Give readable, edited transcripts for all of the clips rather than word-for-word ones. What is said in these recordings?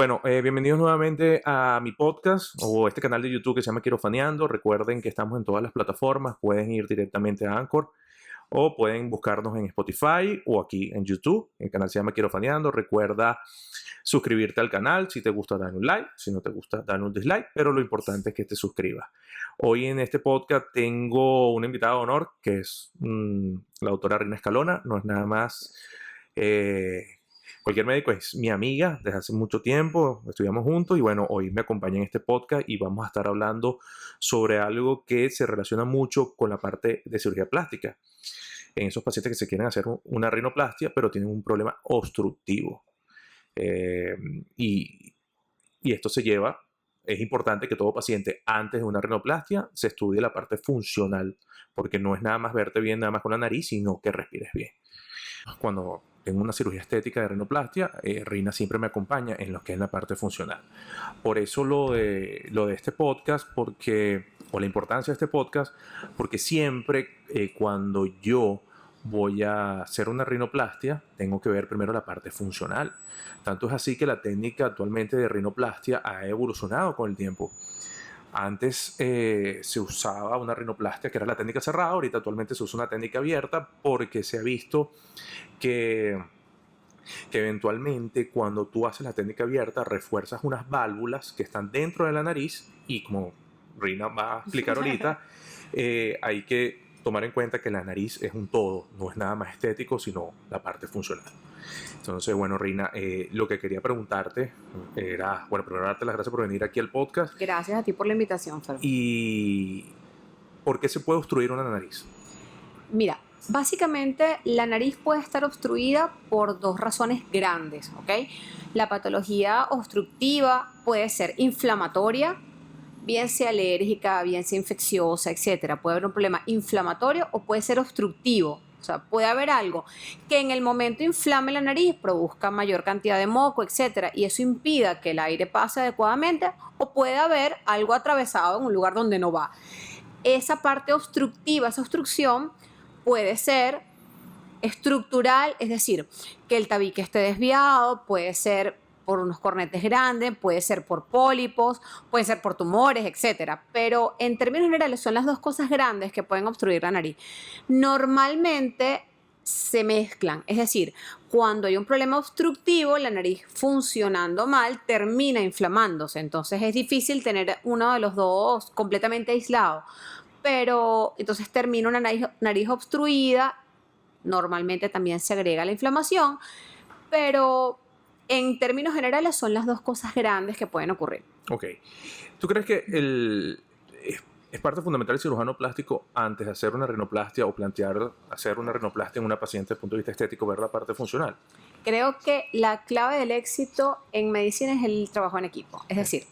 Bueno, bienvenidos nuevamente a mi podcast o este canal de YouTube que se llama Quirofaneando. Recuerden que estamos en todas las plataformas, pueden ir directamente a Anchor o pueden buscarnos en Spotify o aquí en YouTube. El canal se llama Quirofaneando. Recuerda suscribirte al canal. Si te gusta, dar un like. Si no te gusta, dar un dislike. Pero lo importante es que te suscribas. Hoy en este podcast tengo una invitada de honor que es la doctora Rina Escalona. No es nada más cualquier médico, es mi amiga desde hace mucho tiempo. Estudiamos juntos y bueno, hoy me acompaña en este podcast y vamos a estar hablando sobre algo que se relaciona mucho con la parte de cirugía plástica. En esos pacientes que se quieren hacer una rinoplastia, pero tienen un problema obstructivo. Y esto se lleva, es importante que todo paciente antes de una rinoplastia se estudie la parte funcional, porque no es nada más verte bien nada más con la nariz, sino que respires bien. Cuando tengo una cirugía estética de rinoplastia, Rina siempre me acompaña en lo que es la parte funcional. Por eso lo de este podcast, o la importancia de este podcast, porque siempre cuando yo voy a hacer una rinoplastia, tengo que ver primero la parte funcional. Tanto es así que la técnica actualmente de rinoplastia ha evolucionado con el tiempo. Antes se usaba una rinoplastia que era la técnica cerrada, ahorita actualmente se usa una técnica abierta porque se ha visto que eventualmente cuando tú haces la técnica abierta refuerzas unas válvulas que están dentro de la nariz y como Rina va a explicar ahorita, hay que tomar en cuenta que la nariz es un todo, no es nada más estético sino la parte funcional. Entonces, bueno, Rina, lo que quería preguntarte era, bueno, primero darte las gracias por venir aquí al podcast. Gracias a ti por la invitación, Fer. ¿Y por qué se puede obstruir una nariz? Mira, básicamente la nariz puede estar obstruida por dos razones grandes, ¿ok? La patología obstructiva puede ser inflamatoria, bien sea alérgica, bien sea infecciosa, etcétera. Puede haber un problema inflamatorio o puede ser obstructivo. O sea, puede haber algo que en el momento inflame la nariz, produzca mayor cantidad de moco, etcétera, y eso impida que el aire pase adecuadamente, o puede haber algo atravesado en un lugar donde no va. Esa parte obstructiva, esa obstrucción puede ser estructural, es decir, que el tabique esté desviado, puede ser por unos cornetes grandes, puede ser por pólipos, puede ser por tumores, etcétera. Pero en términos generales son las dos cosas grandes que pueden obstruir la nariz. Normalmente se mezclan, es decir, cuando hay un problema obstructivo, la nariz funcionando mal termina inflamándose, entonces es difícil tener uno de los dos completamente aislado, pero entonces termina una nariz obstruida, normalmente también se agrega la inflamación, pero en términos generales son las dos cosas grandes que pueden ocurrir. Ok. ¿Tú crees que es parte fundamental del cirujano plástico antes de hacer una rinoplastia o plantear hacer una rinoplastia en una paciente desde el punto de vista estético, ver la parte funcional? Creo que la clave del éxito en medicina es el trabajo en equipo. Es decir,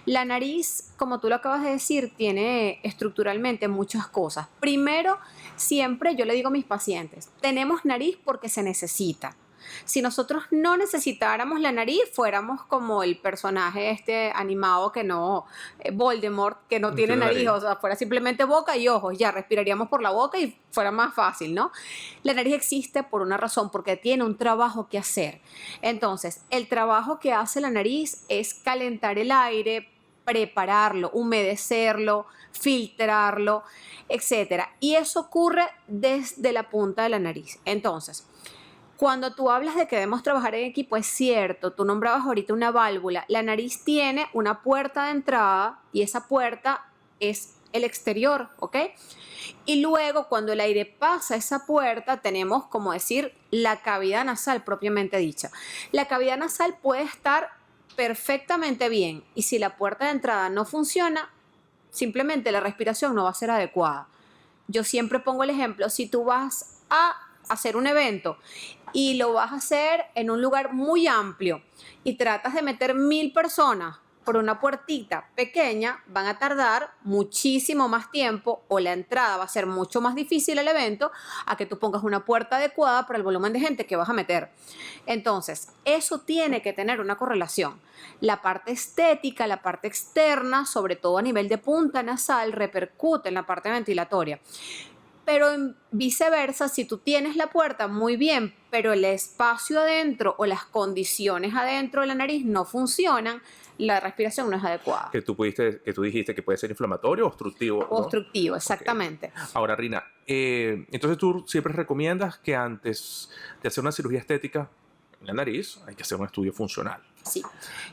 la nariz, como tú lo acabas de decir, tiene estructuralmente muchas cosas. Primero, siempre yo le digo a mis pacientes, tenemos nariz porque se necesita. Si nosotros no necesitáramos la nariz, fuéramos como el personaje este animado que no, Voldemort, que no tiene nariz, o sea, fuera simplemente boca y ojos, ya respiraríamos por la boca y fuera más fácil, ¿no? La nariz existe por una razón, porque tiene un trabajo que hacer. Entonces, el trabajo que hace la nariz es calentar el aire, prepararlo, humedecerlo, filtrarlo, etcétera. Y eso ocurre desde la punta de la nariz. Entonces, cuando tú hablas de que debemos trabajar en equipo, es cierto, tú nombrabas ahorita una válvula. La nariz tiene una puerta de entrada y esa puerta es el exterior, ¿ok? Y luego cuando el aire pasa esa puerta tenemos, como decir, la cavidad nasal propiamente dicha. La cavidad nasal puede estar perfectamente bien y si la puerta de entrada no funciona, simplemente la respiración no va a ser adecuada. Yo siempre pongo el ejemplo, si tú vas a hacer un evento y lo vas a hacer en un lugar muy amplio y tratas de meter 1000 personas por una puertita pequeña, van a tardar muchísimo más tiempo o la entrada va a ser mucho más difícil al evento a que tú pongas una puerta adecuada para el volumen de gente que vas a meter. Entonces, eso tiene que tener una correlación. La parte estética, la parte externa, sobre todo a nivel de punta nasal, repercute en la parte ventilatoria. Pero viceversa, si tú tienes la puerta muy bien, pero el espacio adentro o las condiciones adentro de la nariz no funcionan, la respiración no es adecuada. Que tú dijiste que puede ser inflamatorio o obstructivo, ¿no? Obstructivo, exactamente. Okay. Ahora, Rina, entonces tú siempre recomiendas que antes de hacer una cirugía estética en la nariz hay que hacer un estudio funcional. Sí,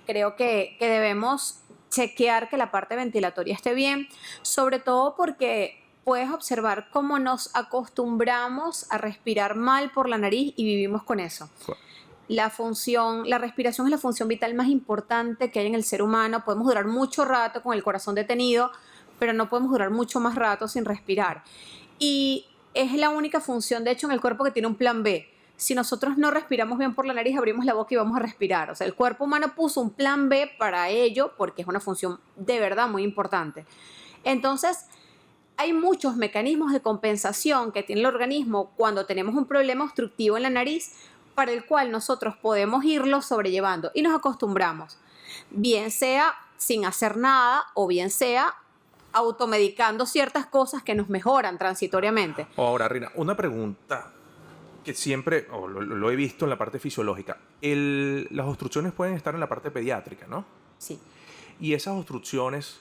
creo que debemos chequear que la parte ventilatoria esté bien, sobre todo porque puedes observar cómo nos acostumbramos a respirar mal por la nariz y vivimos con eso. La respiración es la función vital más importante que hay en el ser humano. Podemos durar mucho rato con el corazón detenido, pero no podemos durar mucho más rato sin respirar. Y es la única función, de hecho, en el cuerpo que tiene un plan B. Si nosotros no respiramos bien por la nariz, abrimos la boca y vamos a respirar. O sea, el cuerpo humano puso un plan B para ello porque es una función de verdad muy importante. Entonces, hay muchos mecanismos de compensación que tiene el organismo cuando tenemos un problema obstructivo en la nariz, para el cual nosotros podemos irlo sobrellevando y nos acostumbramos, bien sea sin hacer nada o bien sea automedicando ciertas cosas que nos mejoran transitoriamente. Ahora, Rina, una pregunta que siempre lo he visto en la parte fisiológica. Las obstrucciones pueden estar en la parte pediátrica, ¿no? Sí. Y esas obstrucciones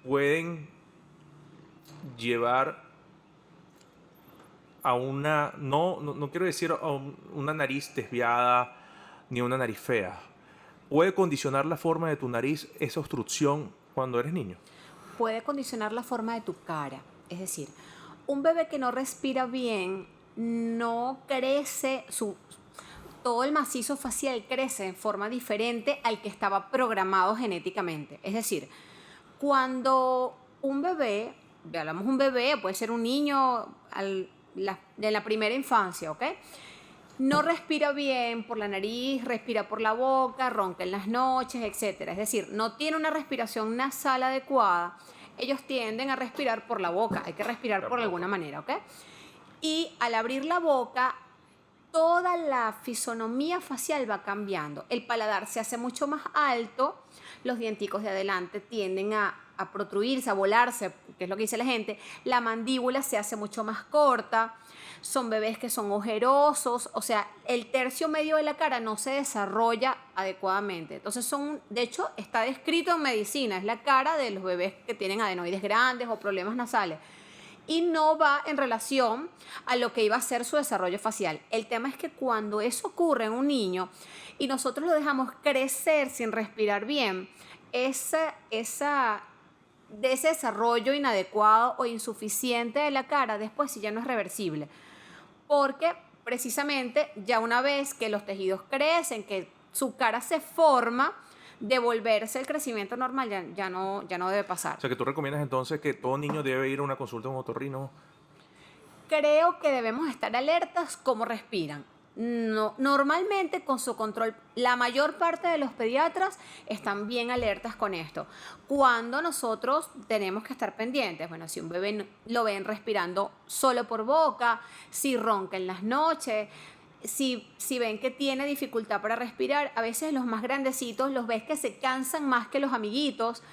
pueden llevar a una, no quiero decir a una nariz desviada ni una nariz fea. ¿Puede condicionar la forma de tu nariz esa obstrucción cuando eres niño? Puede condicionar la forma de tu cara. Es decir, un bebé que no respira bien no crece, todo el macizo facial crece en forma diferente al que estaba programado genéticamente. Es decir, cuando un bebé, hablamos un bebé, puede ser un niño de la primera infancia, ¿ok? No respira bien por la nariz, respira por la boca, ronca en las noches, etc. Es decir, no tiene una respiración nasal adecuada. Ellos tienden a respirar por la boca. Hay que respirar por alguna manera, ¿ok? Y al abrir la boca, toda la fisonomía facial va cambiando. El paladar se hace mucho más alto, los dienticos de adelante tienden a protruirse, a volarse, que es lo que dice la gente. La mandíbula se hace mucho más corta. Son bebés que son ojerosos, o sea, el tercio medio de la cara no se desarrolla adecuadamente. Entonces de hecho, está descrito en medicina, es la cara de los bebés que tienen adenoides grandes o problemas nasales. Y no va en relación a lo que iba a ser su desarrollo facial. El tema es que cuando eso ocurre en un niño y nosotros lo dejamos crecer sin respirar bien, de ese desarrollo inadecuado o insuficiente de la cara, después sí ya no es reversible. Porque precisamente ya una vez que los tejidos crecen, que su cara se forma, devolverse el crecimiento normal ya no debe pasar. O sea, que tú recomiendas entonces que todo niño debe ir a una consulta a un otorrino. Creo que debemos estar alertas cómo respiran. No, normalmente con su control, la mayor parte de los pediatras están bien alertas con esto. Cuando nosotros tenemos que estar pendientes, bueno, si un bebé lo ven respirando solo por boca, si ronca en las noches, si ven que tiene dificultad para respirar, a veces los más grandecitos los ves que se cansan más que los amiguitos.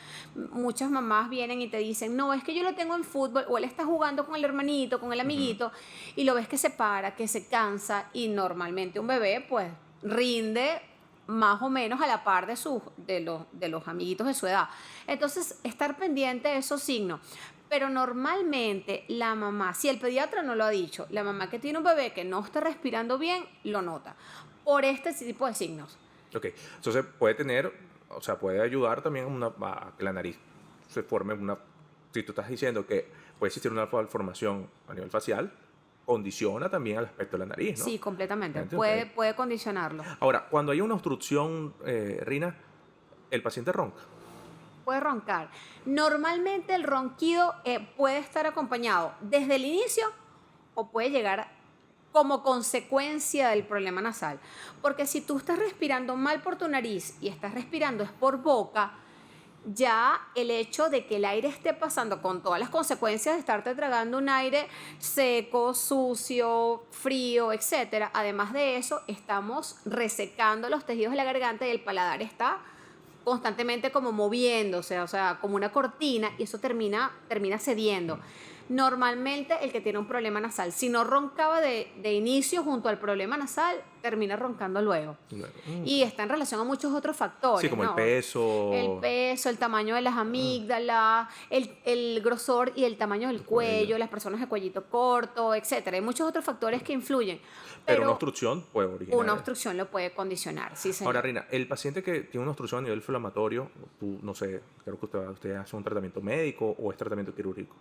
Muchas mamás vienen y te dicen, no, es que yo lo tengo en fútbol, o él está jugando con el hermanito, con el amiguito, y lo ves que se para, que se cansa, y normalmente un bebé pues rinde más o menos a la par de los amiguitos de su edad. Entonces, estar pendiente de esos signos. Pero normalmente la mamá, si el pediatra no lo ha dicho, la mamá que tiene un bebé que no está respirando bien, lo nota por este tipo de signos. Ok, entonces puede ayudar también a que la nariz se forme si tú estás diciendo que puede existir una malformación a nivel facial, condiciona también el aspecto de la nariz, ¿no? Sí, completamente, ¿Entiendes? puede condicionarlo. Ahora, cuando hay una obstrucción, Rina, el paciente ronca. Puede roncar. Normalmente el ronquido puede estar acompañado desde el inicio o puede llegar como consecuencia del problema nasal. Porque si tú estás respirando mal por tu nariz y estás respirando es por boca, ya el hecho de que el aire esté pasando con todas las consecuencias de estarte tragando un aire seco, sucio, frío, etc. Además de eso, estamos resecando los tejidos de la garganta y el paladar está constantemente como moviéndose, o sea, como una cortina, y eso termina cediendo. Normalmente el que tiene un problema nasal, si no roncaba de inicio junto al problema nasal, termina roncando luego. Y está en relación a muchos otros factores. Sí, como ¿no? el peso, el tamaño de las amígdalas, el grosor y el tamaño del cuello, las personas de cuellito corto, etcétera. Hay muchos otros factores que influyen. Pero una obstrucción puede originar. Una obstrucción lo puede condicionar, sí, señor. Ahora, Rina, el paciente que tiene una obstrucción a nivel inflamatorio, tú, no sé, creo que usted hace un tratamiento médico o es tratamiento quirúrgico.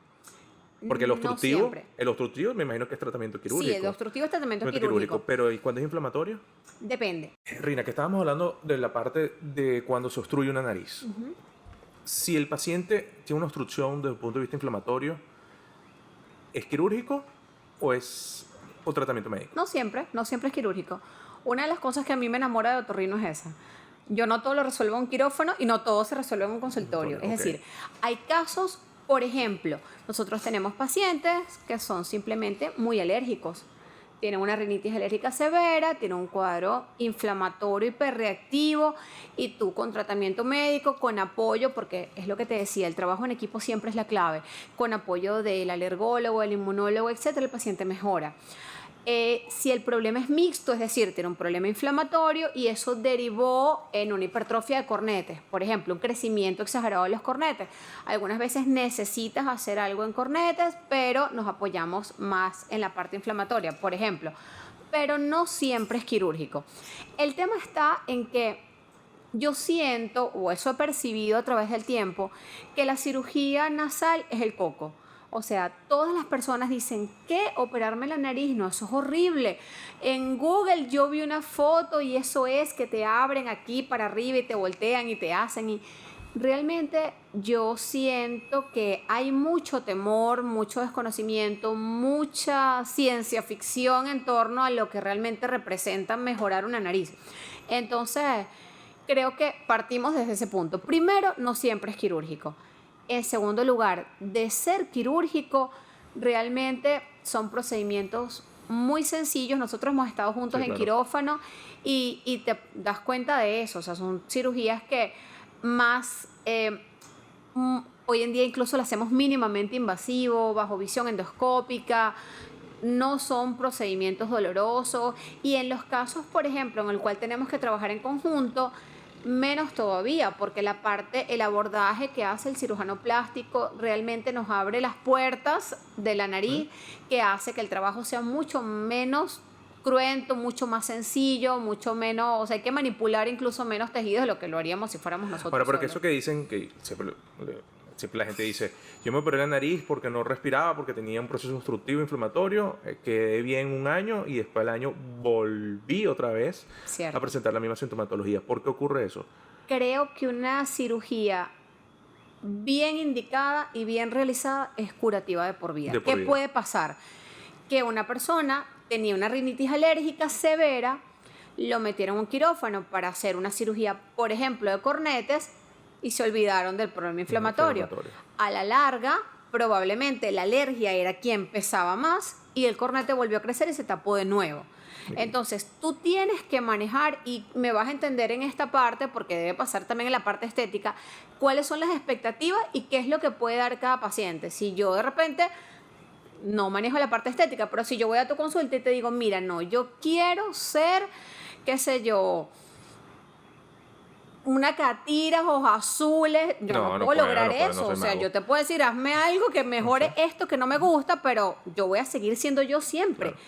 Porque el obstructivo me imagino que es tratamiento quirúrgico. Sí, el obstructivo es tratamiento quirúrgico. Pero ¿y cuando es inflamatorio? Depende. Rina, que estábamos hablando de la parte de cuando se obstruye una nariz. Si el paciente tiene una obstrucción desde el punto de vista inflamatorio, ¿es quirúrgico o es un tratamiento médico? No siempre es quirúrgico. Una de las cosas que a mí me enamora de otorrino es esa. Yo no todo lo resuelvo en un quirófano y no todo se resuelve en un consultorio. Es decir, hay casos, por ejemplo, nosotros tenemos pacientes que son simplemente muy alérgicos. Tienen una rinitis alérgica severa, tienen un cuadro inflamatorio hiperreactivo y tú con tratamiento médico, con apoyo, porque es lo que te decía, el trabajo en equipo siempre es la clave, con apoyo del alergólogo, el inmunólogo, etcétera, el paciente mejora. Si el problema es mixto, es decir, tiene un problema inflamatorio y eso derivó en una hipertrofia de cornetes, por ejemplo, un crecimiento exagerado de los cornetes. Algunas veces necesitas hacer algo en cornetes, pero nos apoyamos más en la parte inflamatoria, por ejemplo. Pero no siempre es quirúrgico. El tema está en que yo siento, o eso he percibido a través del tiempo, que la cirugía nasal es el coco. O sea, todas las personas dicen, ¿qué? Operarme la nariz, no, eso es horrible. En Google yo vi una foto y eso es que te abren aquí para arriba y te voltean y te hacen. Y realmente yo siento que hay mucho temor, mucho desconocimiento, mucha ciencia ficción en torno a lo que realmente representa mejorar una nariz. Entonces, creo que partimos desde ese punto. Primero, no siempre es quirúrgico. En segundo lugar, de ser quirúrgico, realmente son procedimientos muy sencillos. Nosotros hemos estado juntos en quirófano y te das cuenta de eso. O sea, son cirugías que más hoy en día incluso las hacemos mínimamente invasivo, bajo visión endoscópica. No son procedimientos dolorosos y en los casos, por ejemplo, en el cual tenemos que trabajar en conjunto, menos todavía, porque el abordaje que hace el cirujano plástico realmente nos abre las puertas de la nariz, que hace que el trabajo sea mucho menos cruento, mucho más sencillo, mucho menos, o sea, hay que manipular incluso menos tejidos de lo que lo haríamos si fuéramos nosotros. Ahora, porque eso que dicen, que siempre la gente dice, yo me operé la nariz porque no respiraba, porque tenía un proceso obstructivo inflamatorio, quedé bien un año y después del año volví otra vez a presentar la misma sintomatología. ¿Por qué ocurre eso? Creo que una cirugía bien indicada y bien realizada es curativa de por vida. ¿Qué puede pasar? Que una persona tenía una rinitis alérgica severa, lo metieron en un quirófano para hacer una cirugía, por ejemplo, de cornetes, y se olvidaron del problema inflamatorio. A la larga, probablemente la alergia era quien pesaba más y el cornete volvió a crecer y se tapó de nuevo. Entonces, tú tienes que manejar, y me vas a entender en esta parte, porque debe pasar también en la parte estética, cuáles son las expectativas y qué es lo que puede dar cada paciente. Si yo de repente no manejo la parte estética, pero si yo voy a tu consulta y te digo, mira, no, yo quiero ser, qué sé yo, una catira, ojos azules, yo no puedo lograr eso. O sea, yo te puedo decir, hazme algo que mejore esto que no me gusta, pero yo voy a seguir siendo yo siempre. Claro.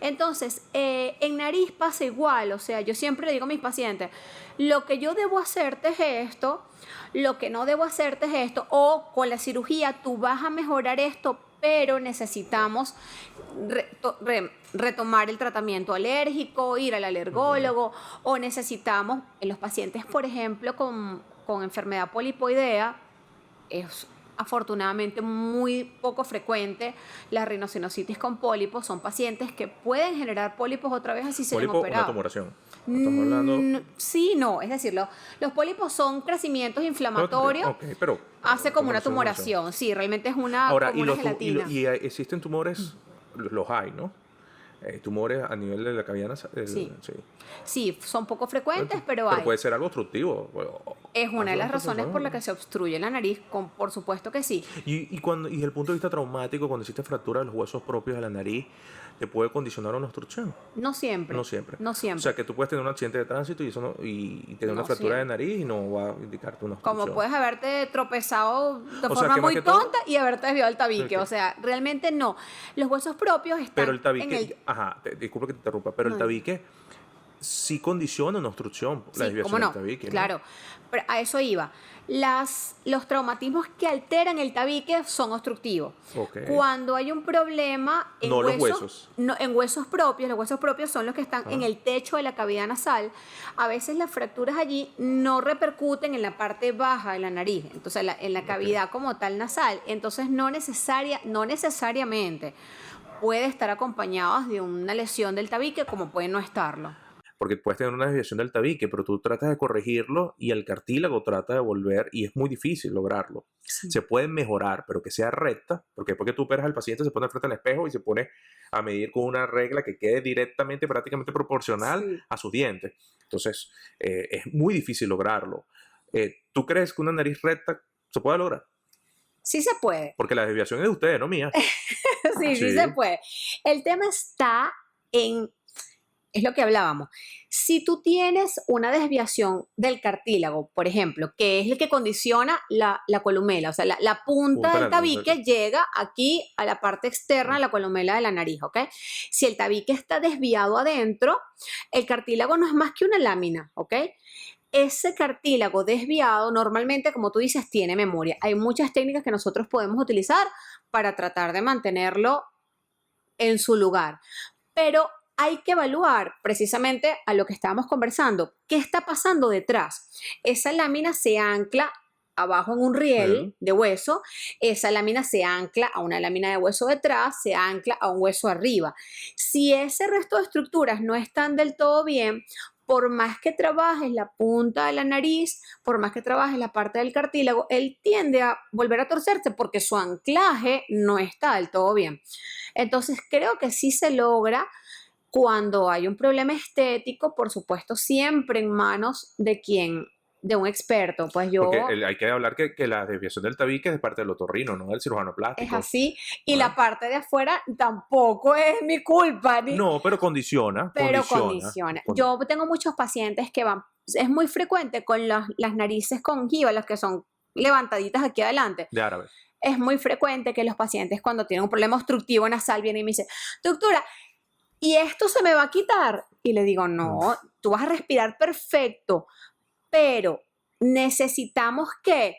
Entonces, en nariz pasa igual. O sea, yo siempre le digo a mis pacientes, lo que yo debo hacerte es esto, lo que no debo hacerte es esto, o con la cirugía tú vas a mejorar esto, pero necesitamos retomar el tratamiento alérgico, ir al alergólogo, o necesitamos, en los pacientes, por ejemplo, con enfermedad polipoidea, es afortunadamente muy poco frecuente la rinosinusitis con pólipos. Son pacientes que pueden generar pólipos otra vez así se han operado. Una tumoración. Estamos hablando... Sí, no, es decir, los pólipos son crecimientos inflamatorios, pero hace como una tumoración, sí, realmente es una, ahora, como una gelatina. ¿Y existen tumores? Los hay, ¿no? tumores a nivel de la cavidad nasal. Sí. Sí. Sí, son poco frecuentes, pero hay. puede ser algo obstructivo. Es una de las razones por las que se obstruye la nariz, por supuesto que sí. Y desde el punto de vista traumático, cuando existe fractura de los huesos propios de la nariz, ¿te puede condicionar una obstrucción? No siempre. No siempre. No siempre. O sea, que tú puedes tener un accidente de tránsito y tener una fractura de nariz y no va a indicarte una obstrucción. Como puedes haberte tropezado de forma muy tonta y haberte desviado el tabique. Okay. O sea, realmente no. Los huesos propios están pero el tabique, en el... disculpa que te interrumpa, pero el tabique sí condiciona una obstrucción, la desviación del tabique. Claro, pero a eso iba. Los traumatismos que alteran el tabique son obstructivos. Okay. Cuando hay un problema en los huesos. No, en huesos propios, los huesos propios son los que están en el techo de la cavidad nasal. A veces las fracturas allí no repercuten en la parte baja de la nariz, entonces en la cavidad como tal nasal. Entonces no necesariamente puede estar acompañados de una lesión del tabique, como puede no estarlo. Porque puedes tener una desviación del tabique, pero tú tratas de corregirlo y el cartílago trata de volver y es muy difícil lograrlo. Sí. Se puede mejorar, pero que sea recta, porque después que tú operas al paciente se pone frente al espejo y se pone a medir con una regla que quede directamente, prácticamente proporcional a sus dientes. Entonces, es muy difícil lograrlo. ¿Tú crees que una nariz recta se puede lograr? Sí se puede. Porque la desviación es de ustedes, no mía. sí se puede. El tema está en... Es lo que hablábamos. Si tú tienes una desviación del cartílago, por ejemplo, que es el que condiciona la columela, o sea, la punta del tabique llega aquí a la parte externa de la columela de la nariz, ¿ok? Si el tabique está desviado adentro, el cartílago no es más que una lámina, ¿ok? Ese cartílago desviado normalmente, como tú dices, tiene memoria. Hay muchas técnicas que nosotros podemos utilizar para tratar de mantenerlo en su lugar, pero hay que evaluar precisamente a lo que estábamos conversando. ¿Qué está pasando detrás? Esa lámina se ancla abajo en un riel de hueso, esa lámina se ancla a una lámina de hueso detrás, se ancla a un hueso arriba. Si ese resto de estructuras no están del todo bien, por más que trabajes la punta de la nariz, por más que trabajes la parte del cartílago, él tiende a volver a torcerse porque su anclaje no está del todo bien. Entonces creo que sí se logra cuando hay un problema estético, por supuesto, siempre en manos de un experto. Pues yo... Porque hay que hablar que la desviación del tabique es de parte del otorrino, no del cirujano plástico. Es así. Y la parte de afuera tampoco es mi culpa. No, pero condiciona. Pero condiciona. Yo tengo muchos pacientes que van... Es muy frecuente con las narices congivas, las que son levantaditas aquí adelante. De árabe. Es muy frecuente que los pacientes cuando tienen un problema obstructivo nasal vienen y me dicen, doctora, ¿y esto se me va a quitar? Y le digo, no, tú vas a respirar perfecto, pero necesitamos que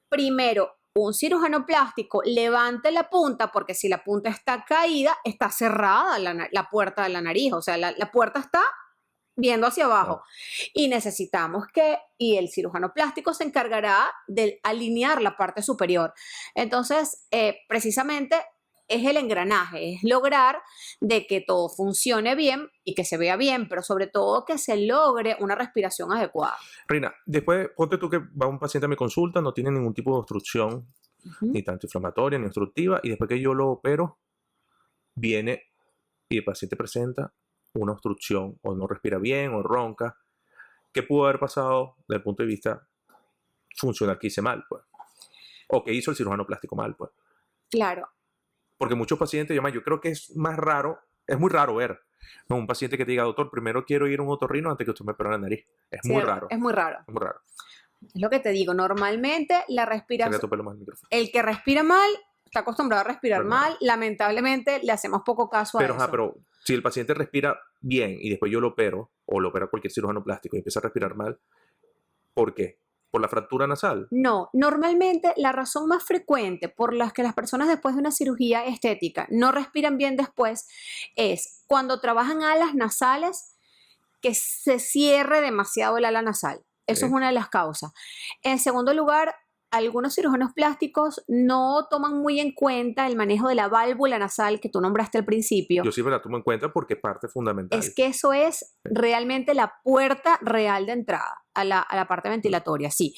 primero un cirujano plástico levante la punta, porque si la punta está caída, está cerrada la puerta de la nariz, o sea, la puerta está viendo hacia abajo. Y necesitamos y el cirujano plástico se encargará de alinear la parte superior. Entonces, precisamente es el engranaje, es lograr de que todo funcione bien y que se vea bien, pero sobre todo que se logre una respiración adecuada. Reina, después ponte tú que va un paciente a mi consulta, no tiene ningún tipo de obstrucción, ni tanto inflamatoria ni obstructiva, y después que yo lo opero, viene y el paciente presenta una obstrucción, o no respira bien, o ronca. ¿Qué pudo haber pasado desde el punto de vista funcional que hice mal, pues? O que hizo el cirujano plástico mal, pues. Claro. Porque muchos pacientes, yo creo que es muy raro ver, ¿no? Un paciente que te diga, doctor, primero quiero ir a un otorrino antes que usted me opere la nariz. Es muy raro. Es muy raro. Es muy raro. Es lo que te digo, normalmente la respiración... El que respira mal está acostumbrado a respirar mal, lamentablemente le hacemos poco caso a eso. Pero si el paciente respira bien y después yo lo opero, o lo opera cualquier cirujano plástico y empieza a respirar mal, ¿por qué? ¿Por la fractura nasal? No, normalmente la razón más frecuente por la que las personas después de una cirugía estética no respiran bien después es cuando trabajan alas nasales, que se cierre demasiado el ala nasal. Eso es una de las causas. En segundo lugar, algunos cirujanos plásticos no toman muy en cuenta el manejo de la válvula nasal que tú nombraste al principio. Yo siempre la tomo en cuenta porque es parte fundamental. Es que eso es realmente la puerta real de entrada a la parte ventilatoria, sí.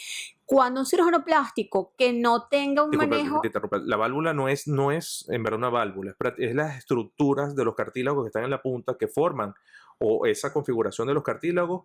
Cuando un cirujano plástico que no tenga un Disculpa, manejo... te interrumpa. La válvula no es en verdad una válvula, es las estructuras de los cartílagos que están en la punta que forman, o esa configuración de los cartílagos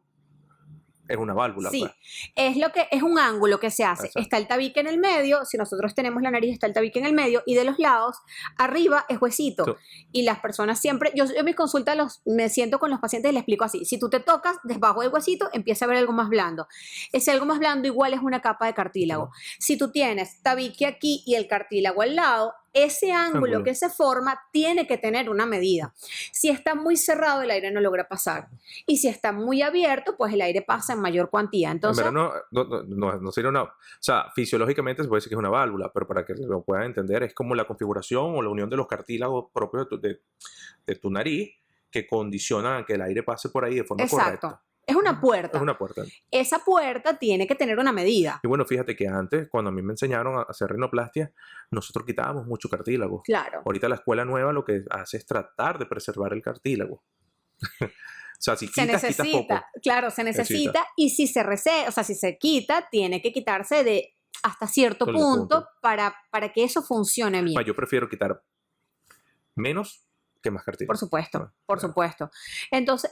es una válvula. Sí, Pues. es un ángulo que se hace. Exacto. Está el tabique en el medio, si nosotros tenemos la nariz, está el tabique en el medio, y de los lados, arriba es huesito. So- Y las personas siempre, yo en mis consultas me siento con los pacientes y les explico así: si tú te tocas debajo del huesito, empieza a ver algo más blando. Ese algo más blando igual es una capa de cartílago. Si tú tienes tabique aquí y el cartílago al lado, ese ángulo que se forma tiene que tener una medida. Si está muy cerrado, el aire no logra pasar. Y si está muy abierto, pues el aire pasa en mayor cuantía. Entonces, en verdad no sería una... O sea, fisiológicamente se puede decir que es una válvula, pero para que lo puedan entender, es como la configuración o la unión de los cartílagos propios de tu nariz que condicionan a que el aire pase por ahí de forma exacto. correcta. Es una puerta. Es una puerta. Esa puerta tiene que tener una medida. Y bueno, fíjate que antes, cuando a mí me enseñaron a hacer rinoplastia, nosotros quitábamos mucho cartílago. Claro. Ahorita la escuela nueva lo que hace es tratar de preservar el cartílago. O sea, si quitas poco. Claro, se necesita. Y si si se quita, tiene que quitarse de hasta cierto punto para que eso funcione bien. Yo prefiero quitar menos que más cartílago. Por supuesto. Entonces,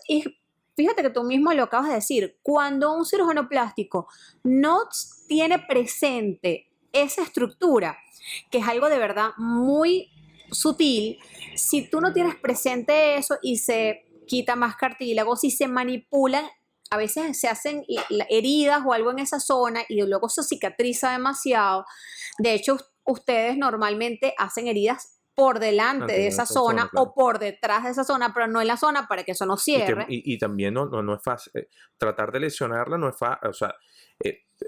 fíjate que tú mismo lo acabas de decir: cuando un cirujano plástico no tiene presente esa estructura, que es algo de verdad muy sutil, si tú no tienes presente eso y se quita más cartílago, si se manipulan, a veces se hacen heridas o algo en esa zona y luego se cicatriza demasiado. De hecho, ustedes normalmente hacen heridas por delante de esa zona, claro, o por detrás de esa zona, pero no en la zona para que eso no cierre. Y también no es fácil. Tratar de lesionarla no es fácil. O sea,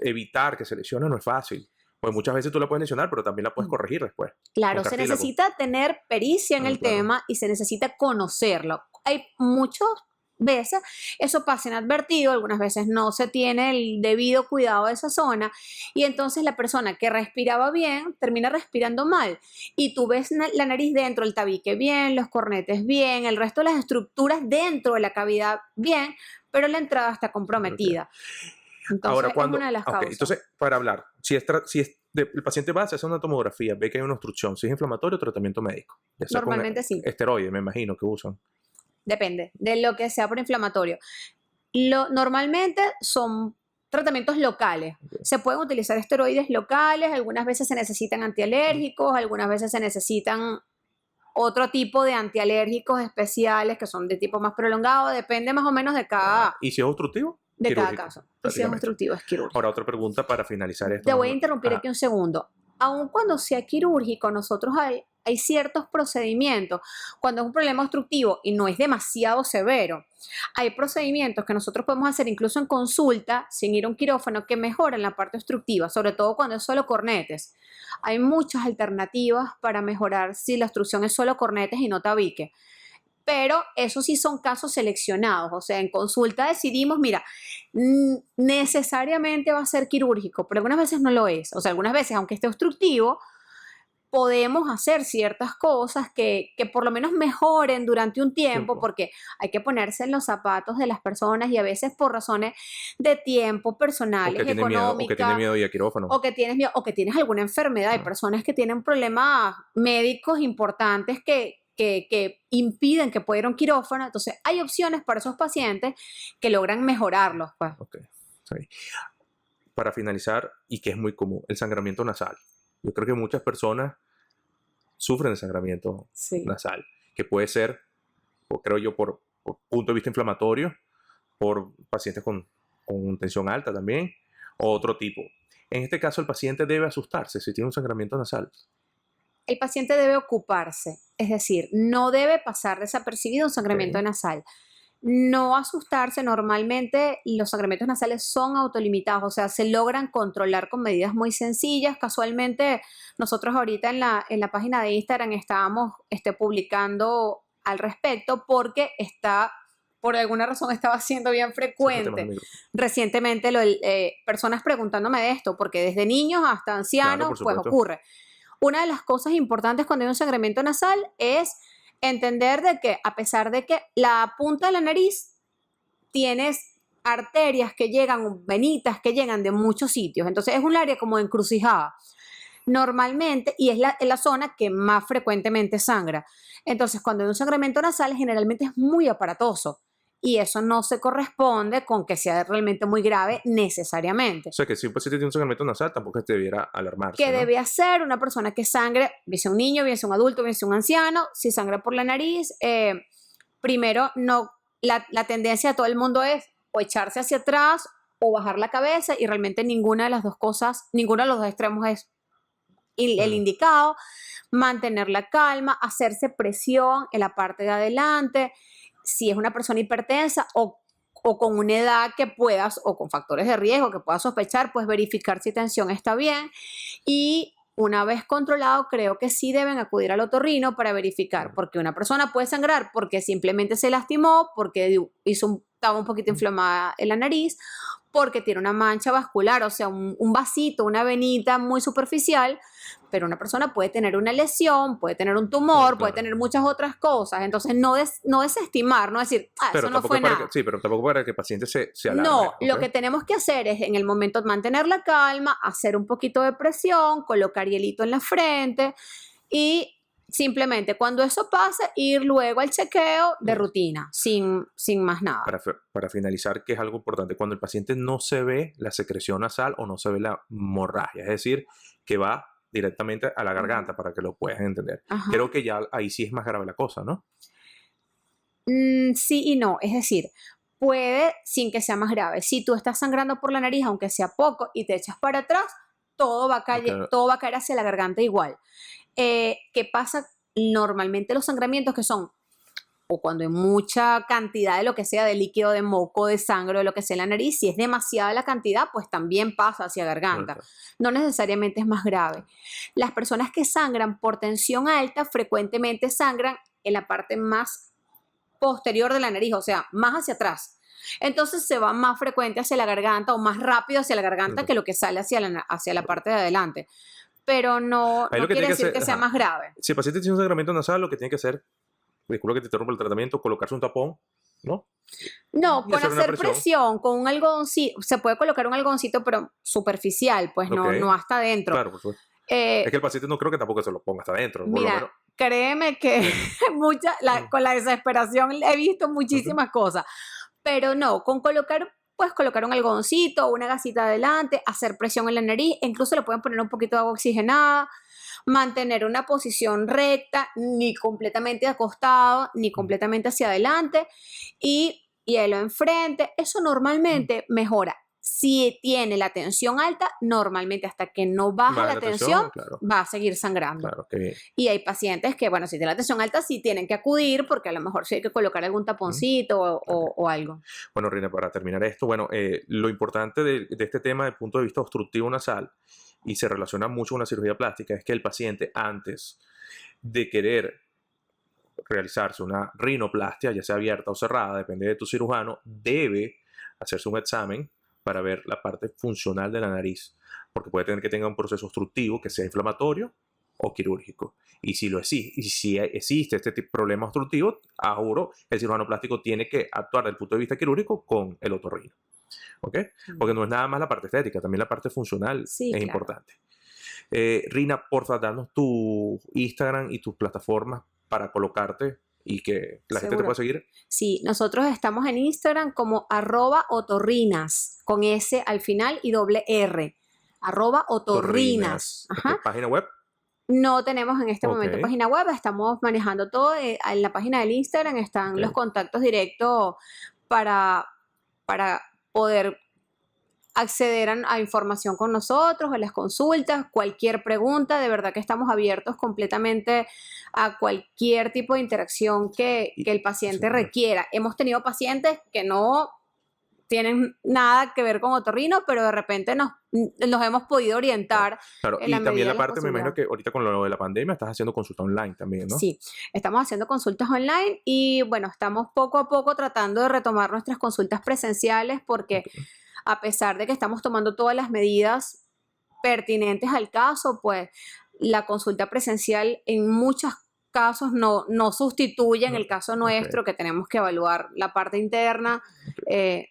evitar que se lesione no es fácil. Pues muchas veces tú la puedes lesionar, pero también la puedes corregir después. Claro, se necesita tener pericia en el tema y se necesita conocerlo. Hay muchas veces eso pasa inadvertido, algunas veces no se tiene el debido cuidado de esa zona y entonces la persona que respiraba bien termina respirando mal y tú ves la nariz dentro, el tabique bien, los cornetes bien, el resto de las estructuras dentro de la cavidad bien, pero la entrada está comprometida. Entonces, ahora, es una de las causas. Entonces, para hablar, si el paciente va a hacer una tomografía, ve que hay una obstrucción, si es inflamatorio o tratamiento médico. Normalmente sí. Esteroides, me imagino que usan. Depende de lo que sea por inflamatorio. Normalmente son tratamientos locales. Okay. Se pueden utilizar esteroides locales, algunas veces se necesitan antialérgicos, algunas veces se necesitan otro tipo de antialérgicos especiales que son de tipo más prolongado, depende más o menos de cada... ¿Y si es obstructivo? De cada caso. Y si es obstructivo, es quirúrgico. Ahora, otra pregunta para finalizar esto. Te voy a interrumpir aquí un segundo. Aun cuando sea quirúrgico, nosotros hay ciertos procedimientos, cuando es un problema obstructivo y no es demasiado severo, hay procedimientos que nosotros podemos hacer incluso en consulta, sin ir a un quirófano, que mejoran la parte obstructiva, sobre todo cuando es solo cornetes. Hay muchas alternativas para mejorar si la obstrucción es solo cornetes y no tabique. Pero esos sí son casos seleccionados, o sea, en consulta decidimos, mira, necesariamente va a ser quirúrgico, pero algunas veces no lo es. O sea, algunas veces, aunque esté obstructivo, podemos hacer ciertas cosas que por lo menos mejoren durante un tiempo, porque hay que ponerse en los zapatos de las personas y a veces por razones de tiempo, personales, económicas. O que tiene miedo de ir a quirófano. O que tienes miedo, o que tienes alguna enfermedad. Hay personas que tienen problemas médicos importantes que impiden que pueda ir a un quirófano. Entonces, hay opciones para esos pacientes que logran mejorarlos. Pues. Okay. Sí. Para finalizar, y que es muy común, el sangramiento nasal. Yo creo que muchas personas sufren de sangramiento nasal, que puede ser, creo yo, por punto de vista inflamatorio, por pacientes con tensión alta también, o otro tipo. En este caso, el paciente debe asustarse si tiene un sangramiento nasal. El paciente debe ocuparse, es decir, no debe pasar desapercibido un sangramiento nasal. No asustarse, normalmente los sangramientos nasales son autolimitados, o sea, se logran controlar con medidas muy sencillas. Casualmente, nosotros ahorita en la página de Instagram estábamos publicando al respecto porque por alguna razón estaba siendo bien frecuente. Recientemente personas preguntándome de esto, porque desde niños hasta ancianos, pues ocurre. Una de las cosas importantes cuando hay un sangramiento nasal es entender de que a pesar de que la punta de la nariz tienes arterias que llegan, venitas que llegan de muchos sitios. Entonces es un área como encrucijada normalmente, y es la zona que más frecuentemente sangra. Entonces, cuando hay un sangramiento nasal, generalmente es muy aparatoso. Y eso no se corresponde con que sea realmente muy grave necesariamente. O sea, que si un paciente tiene un sangramiento nasal, tampoco te debiera alarmarse, ¿Qué ¿no? debe hacer una persona que sangre, bien sea un niño, bien sea un adulto, bien sea un anciano? Si sangra por la nariz, primero, no, la tendencia de todo el mundo es o echarse hacia atrás o bajar la cabeza, y realmente ninguna de las dos cosas, ninguno de los dos extremos es el indicado. Mantener la calma, hacerse presión en la parte de adelante, si es una persona hipertensa o con una edad que puedas, o con factores de riesgo que puedas sospechar, pues verificar si tensión está bien. Y una vez controlado, creo que sí deben acudir al otorrino para verificar, porque una persona puede sangrar porque simplemente se lastimó, porque estaba un poquito inflamada en la nariz, porque tiene una mancha vascular, o sea, un vasito, una venita muy superficial, pero una persona puede tener una lesión, puede tener un tumor, Claro. puede tener muchas otras cosas. Entonces, no desestimar, no decir, Pero eso no fue nada. sí, pero tampoco para que el paciente se alarme. No, ¿ok? lo que tenemos que hacer es en el momento mantener la calma, hacer un poquito de presión, colocar hielito en la frente y simplemente cuando eso pase, ir luego al chequeo de rutina, sin más nada. Para finalizar, que es algo importante, cuando el paciente no se ve la secreción nasal o no se ve la hemorragia, es decir, que va directamente a la garganta, para que lo puedas entender. Ajá. Creo que ya ahí sí es más grave la cosa, ¿no? Sí y no, es decir, puede sin que sea más grave. Si tú estás sangrando por la nariz, aunque sea poco, y te echas para atrás, todo va a caer hacia la garganta igual. ¿Qué pasa? Normalmente los sangramientos que son, o cuando hay mucha cantidad de lo que sea, de líquido, de moco, de sangre, de lo que sea en la nariz, si es demasiada la cantidad, pues también pasa hacia garganta. Claro. No necesariamente es más grave. Las personas que sangran por tensión alta frecuentemente sangran en la parte más posterior de la nariz, o sea, más hacia atrás. Entonces se va más frecuente hacia la garganta, o más rápido hacia la garganta, que lo que sale hacia la parte de adelante. Pero no quiere decir que sea más grave. Si el paciente tiene un sangramiento nasal, lo que tiene que hacer, disculpa que te interrumpa el tratamiento, colocarse un tapón, ¿no? No, Y con hacer presión, con un algodoncito, se puede colocar un algodoncito, pero superficial, pues no hasta adentro. Claro, por supuesto. Es que el paciente no creo que tampoco se lo ponga hasta adentro. Mira, créeme que con la desesperación he visto muchísimas cosas, pero no, puedes colocar un algodoncito o una gasita adelante, hacer presión en la nariz, incluso le pueden poner un poquito de agua oxigenada, mantener una posición recta, ni completamente acostado, ni completamente hacia adelante, y hielo enfrente. Eso normalmente mejora. Si tiene la tensión alta, normalmente hasta que no baja la tensión, claro, va a seguir sangrando. Claro, qué bien. Y hay pacientes que, bueno, si tienen la tensión alta, sí tienen que acudir, porque a lo mejor sí hay que colocar algún taponcito o algo. Bueno, Rina, para terminar esto, bueno, lo importante de este tema desde el punto de vista obstructivo nasal, y se relaciona mucho con la cirugía plástica, es que el paciente, antes de querer realizarse una rinoplastia, ya sea abierta o cerrada, depende de tu cirujano, debe hacerse un examen para ver la parte funcional de la nariz, porque puede tener que tenga un proceso obstructivo que sea inflamatorio o quirúrgico. Y si existe este tipo de problema obstructivo, juro, el cirujano plástico tiene que actuar desde el punto de vista quirúrgico con el otorrino. ¿Ok? Porque no es nada más la parte estética, también la parte funcional es importante. Rina, porfa, danos tu Instagram y tus plataformas para colocarte y que la gente te pueda seguir. Sí, nosotros estamos en Instagram como @otorrinas, con S al final y doble R. @otorrinas. Ajá. ¿Página web? No tenemos en este momento página web, estamos manejando todo. En la página del Instagram están los contactos directos para poder acceder a información con nosotros, a las consultas, cualquier pregunta. De verdad que estamos abiertos completamente a cualquier tipo de interacción que el paciente requiera. Hemos tenido pacientes que no tienen nada que ver con otorrino, pero de repente nos hemos podido orientar. Claro, y también la parte, me imagino que ahorita con lo de la pandemia estás haciendo consulta online también, ¿no? Sí, estamos haciendo consultas online y bueno, estamos poco a poco tratando de retomar nuestras consultas presenciales, porque a pesar de que estamos tomando todas las medidas pertinentes al caso, pues la consulta presencial en muchos casos no sustituyen el caso nuestro, que tenemos que evaluar la parte interna,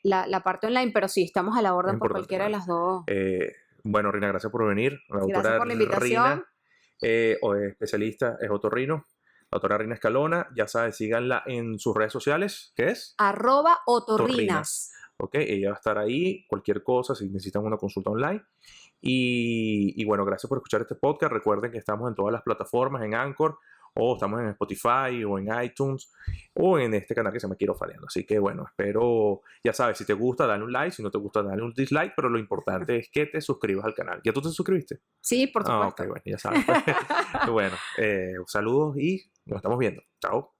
la parte online, pero sí, estamos a la orden por cualquiera de las dos. Bueno, Rina, gracias por venir. La Gracias doctora por la invitación. Rina, especialista, es otorrino. La doctora Rina Escalona, ya sabes, síganla en sus redes sociales, ¿qué es? @otorrinas. Ok, ella va a estar ahí, cualquier cosa, si necesitan una consulta online. Y bueno, gracias por escuchar este podcast. Recuerden que estamos en todas las plataformas, en Anchor, o estamos en Spotify, o en iTunes, o en este canal que se llama Quiero Faleando. Así que bueno, espero, ya sabes, si te gusta, dale un like, si no te gusta, dale un dislike, pero lo importante es que te suscribas al canal. ¿Ya tú te suscribiste? Sí, por supuesto. Ok, bueno, ya sabes. Bueno, saludos y nos estamos viendo. Chao.